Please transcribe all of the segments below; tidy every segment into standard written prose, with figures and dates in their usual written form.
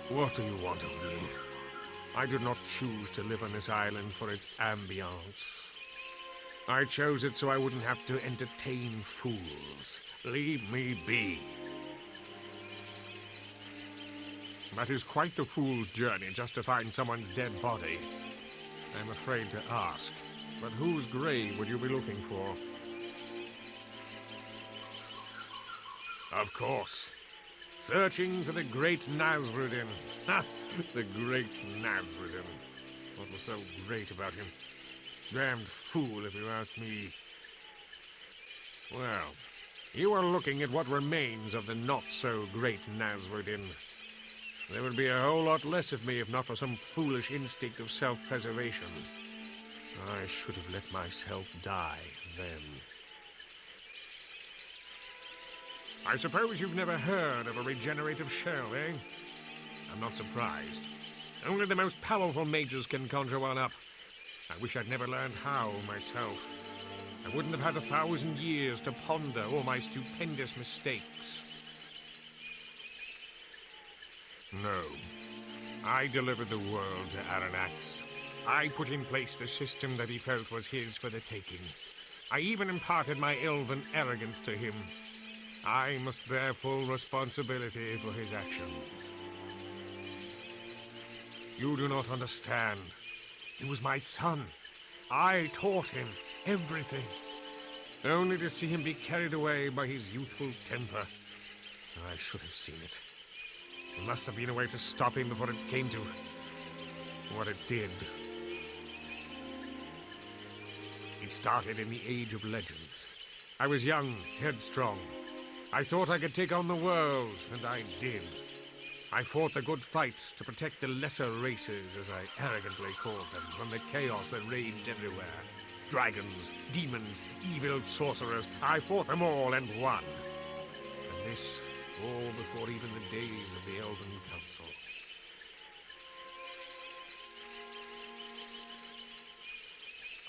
What do you want of me? I did not choose to live on this island for its ambience. I chose it so I wouldn't have to entertain fools. Leave me be. That is quite the fool's journey just to find someone's dead body. I'm afraid to ask, but whose grave would you be looking for? Of course. Searching for the great Nasrudin. Ha! The great Nasrudin. What was so great about him? Damned fool, if you ask me. Well, you are looking at what remains of the not-so-great Nasrudin. There would be a whole lot less of me if not for some foolish instinct of self-preservation. I should have let myself die then. I suppose you've never heard of a regenerative shell, eh? I'm not surprised. Only the most powerful mages can conjure one up. I wish I'd never learned how myself. I wouldn't have had 1,000 years to ponder all my stupendous mistakes. No. I delivered the world to Aranax. I put in place the system that he felt was his for the taking. I even imparted my elven arrogance to him. I must bear full responsibility for his actions. You do not understand. He was my son. I taught him everything. Only to see him be carried away by his youthful temper. I should have seen it. There must have been a way to stop him before it came to what it did. It started in the Age of Legends. I was young, headstrong. I thought I could take on the world, and I did. I fought the good fight to protect the lesser races, as I arrogantly called them, from the chaos that raged everywhere. Dragons, demons, evil sorcerers, I fought them all and won. And this, all before even the days of the Elven Council.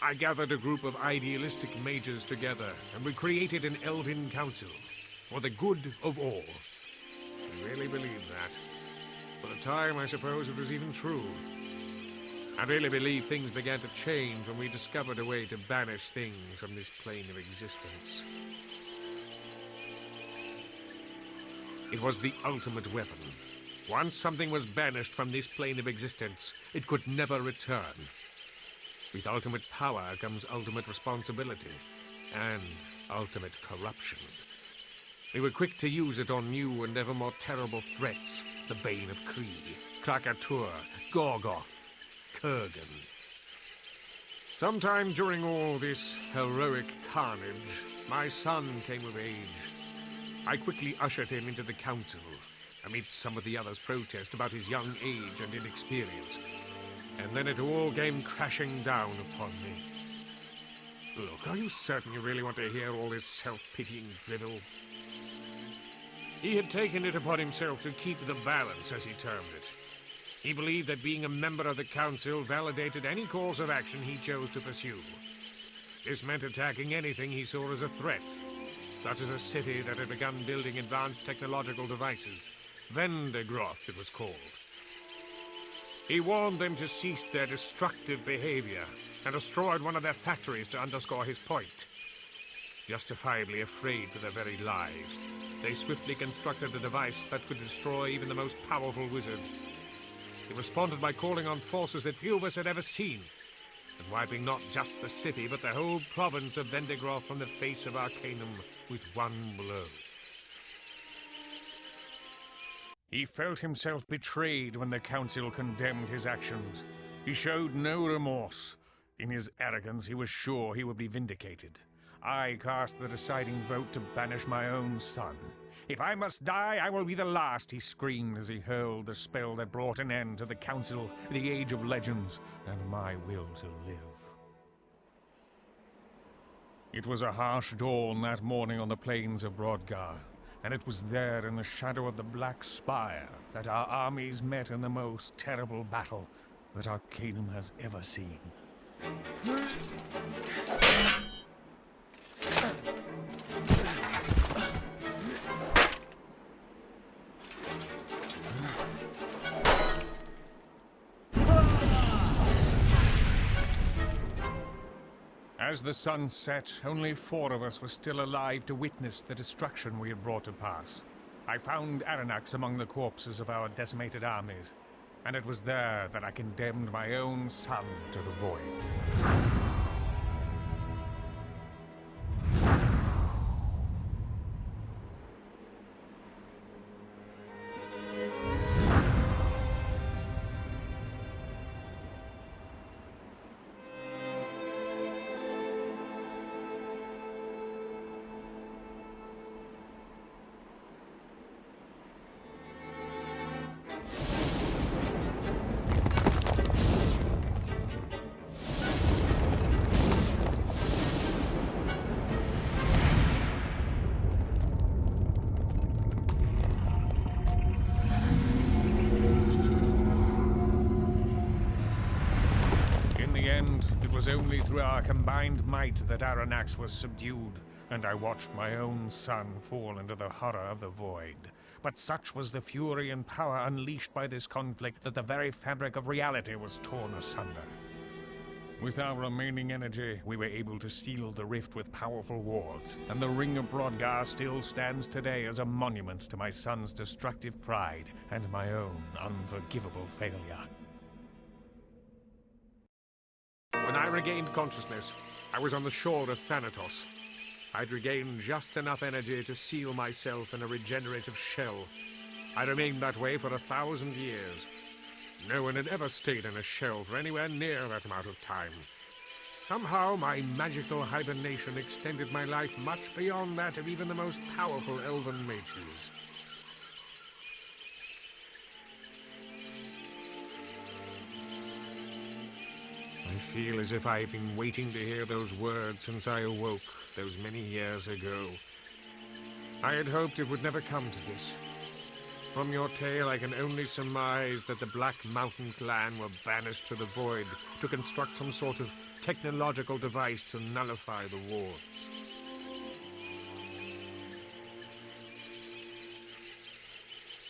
I gathered a group of idealistic mages together, and we created an Elven Council, for the good of all. I really believe that. For the time, I suppose it was even true. I really believe things began to change when we discovered a way to banish things from this plane of existence. It was the ultimate weapon. Once something was banished from this plane of existence, it could never return. With ultimate power comes ultimate responsibility, and ultimate corruption. We were quick to use it on new and ever more terrible threats. The Bane of Kree, Krakatur, Gorgoth, Kurgan. Sometime during all this heroic carnage, my son came of age. I quickly ushered him into the council, amidst some of the others' protest about his young age and inexperience. And then it all came crashing down upon me. Look, are you certain you really want to hear all this self-pitying drivel? He had taken it upon himself to keep the balance, as he termed it. He believed that being a member of the Council validated any course of action he chose to pursue. This meant attacking anything he saw as a threat, such as a city that had begun building advanced technological devices. Vendegroth, it was called. He warned them to cease their destructive behavior and destroyed one of their factories to underscore his point. Justifiably afraid for their very lives, they swiftly constructed a device that could destroy even the most powerful wizard. He responded by calling on forces that few of us had ever seen, and wiping not just the city, but the whole province of Vendegroth from the face of Arcanum with one blow. He felt himself betrayed when the Council condemned his actions. He showed no remorse. In his arrogance, he was sure he would be vindicated. I cast the deciding vote to banish my own son. If I must die, I will be the last, he screamed as he hurled the spell that brought an end to the Council, the Age of Legends, and my will to live. It was a harsh dawn that morning on the plains of Brodgar, and it was there in the shadow of the Black Spire that our armies met in the most terrible battle that Arcanum has ever seen. As the sun set, only 4 of us were still alive to witness the destruction we had brought to pass. I found Aranax among the corpses of our decimated armies, and it was there that I condemned my own son to the void. It was only through our combined might that Aranax was subdued, and I watched my own son fall into the horror of the void. But such was the fury and power unleashed by this conflict that the very fabric of reality was torn asunder. With our remaining energy, we were able to seal the rift with powerful wards, and the Ring of Brodgar still stands today as a monument to my son's destructive pride and my own unforgivable failure. When I regained consciousness, I was on the shore of Thanatos. I'd regained just enough energy to seal myself in a regenerative shell. I remained that way for 1,000 years. No one had ever stayed in a shell for anywhere near that amount of time. Somehow, my magical hibernation extended my life much beyond that of even the most powerful elven mages. I feel as if I've been waiting to hear those words since I awoke, those many years ago. I had hoped it would never come to this. From your tale, I can only surmise that the Black Mountain clan were banished to the void to construct some sort of technological device to nullify the wards.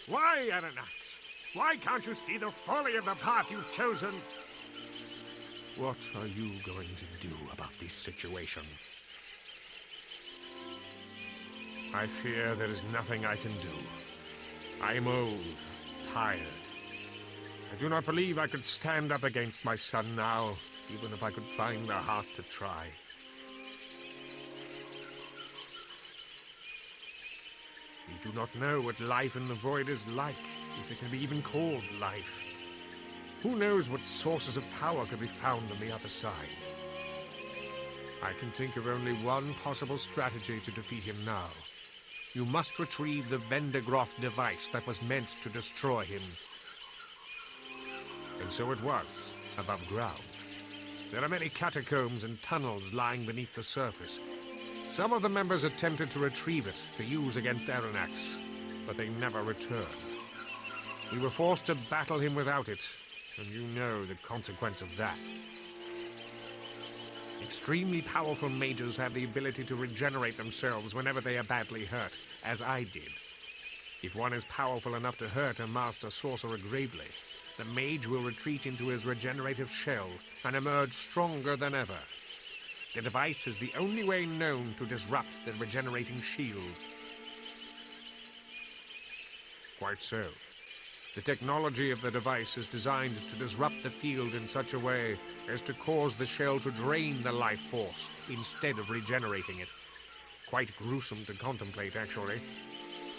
Why, Aranax? Why can't you see the folly of the path you've chosen? What are you going to do about this situation? I fear there is nothing I can do. I am old, tired. I do not believe I could stand up against my son now, even if I could find the heart to try. You do not know what life in the void is like, if it can be even called life. Who knows what sources of power could be found on the other side? I can think of only one possible strategy to defeat him now. You must retrieve the Vendigroth device that was meant to destroy him. And so it was, above ground. There are many catacombs and tunnels lying beneath the surface. Some of the members attempted to retrieve it to use against Aranax, but they never returned. We were forced to battle him without it, and you know the consequence of that. Extremely powerful mages have the ability to regenerate themselves whenever they are badly hurt, as I did. If one is powerful enough to hurt a master sorcerer gravely, the mage will retreat into his regenerative shell and emerge stronger than ever. The device is the only way known to disrupt the regenerating shield. Quite so. The technology of the device is designed to disrupt the field in such a way as to cause the shell to drain the life force instead of regenerating it. Quite gruesome to contemplate, actually.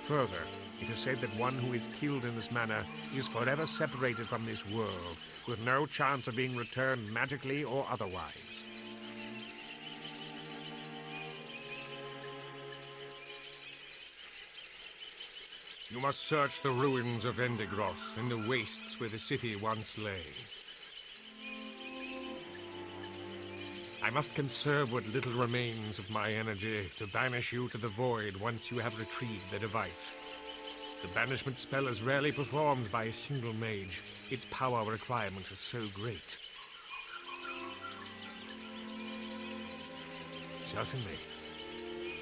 Further, it is said that one who is killed in this manner is forever separated from this world, with no chance of being returned magically or otherwise. You must search the ruins of Vendigroth in the wastes where the city once lay. I must conserve what little remains of my energy to banish you to the void once you have retrieved the device. The banishment spell is rarely performed by a single mage. Its power requirement is so great. Certainly.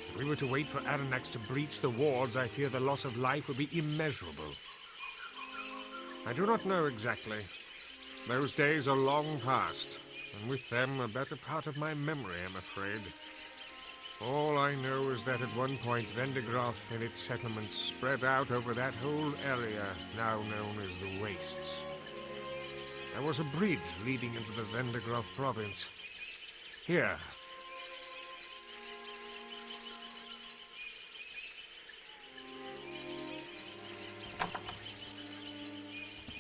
If we were to wait for Aranax to breach the wards, I fear the loss of life would be immeasurable. I do not know exactly. Those days are long past. and with them a better part of my memory, I'm afraid. All I know is that at one point Vendigroth and its settlements spread out over that whole area now known as the Wastes. There was a bridge leading into the Vendigroth province. Here,